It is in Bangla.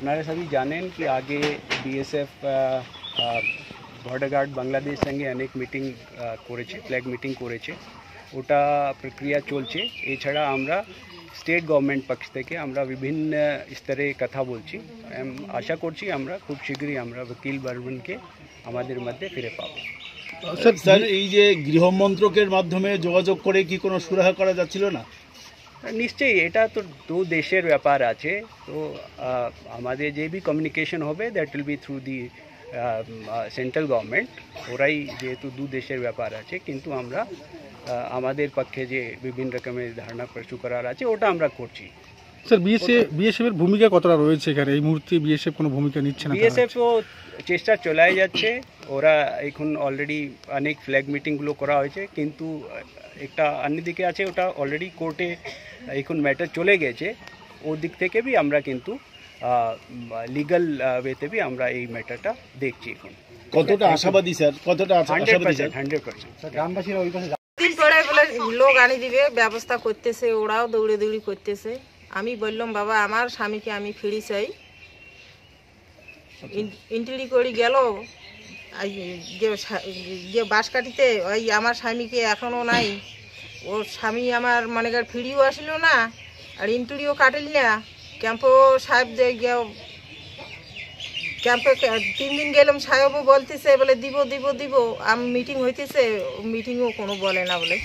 আপনারা সবই জানেন কি আগে বিএসএফ বর্ডার গার্ড বাংলাদেশ সঙ্গে অনেক মিটিং করেছে, ফ্ল্যাগ মিটিং করেছে, ওটা প্রক্রিয়া চলছে। এছাড়া আমরা স্টেট গভর্নমেন্ট পক্ষ থেকে আমরা বিভিন্ন স্তরে কথা বলছি। আশা করছি আমরা খুব শীঘ্রই আমরা ওকিল বর্মনকে আমাদের মধ্যে ফিরে পাবো। স্যার, এই যে গৃহ মন্ত্রকের মাধ্যমে যোগাযোগ করে কি কোনো সুরাহা করা যাচ্ছিল না? নিশ্চয়ই, এটা তো দু দেশের ব্যাপার আছে, তো আমাদের যে বি কমিউনিকেশন হবে that will be through the central government. ওরাই যেহেতু দু দেশের ব্যাপার আছে, কিন্তু আমরা আমাদের পক্ষে যে বিভিন্ন রকমের ধারণা প্রস্তুত করার আছে ওটা আমরা করছি। স্যার, বিএসএফ এর ভূমিকা কতটা রয়েছে এখানে? এই মুহূর্তে বিএসএফ কোনো ভূমিকা নিচ্ছে না? বিএসএফও চেষ্টা চলাই যাচ্ছে। ওরা এখন অলরেডি অনেক ফ্ল্যাগ মিটিংগুলো করা হয়েছে, কিন্তু একটা অন্যদিকে আছে, ওটা অলরেডি কোর্টে এখন ম্যাটার চলে গেছে। ওর দিক থেকে বি আমরা কিন্তু লিগাল ওয়েতে বি আমরা এই ম্যাটারটা দেখছি এখন। কতটা আশাবাদী স্যার? কতটা আশাবাদী? 100%। গ্রামবাসীরা ওই পাশে দিন পরে বলে লোক আনি দিবে, ব্যবস্থা করতেছে, ওরাও দৌড়ে দৌড়ি করতেছে। আমি বললাম বাবা আমার স্বামীকে আমি ফিরি চাই। ইন্ট্রি করে গেল যে বাঁশকাঠিতে, ওই আমার স্বামীকে এখনও নাই। ওর স্বামী আমার মনে কর ফিরিও আসিল না, আর ইন্টুরিও কাটিল না। ক্যাম্পও সাহেব ক্যাম্পে 3 দিন গেলাম, সাহেবও বলতেছে বলে দিব দিব দিব। আমি মিটিং হইতেছে, মিটিংও কোনো বলে না বলে।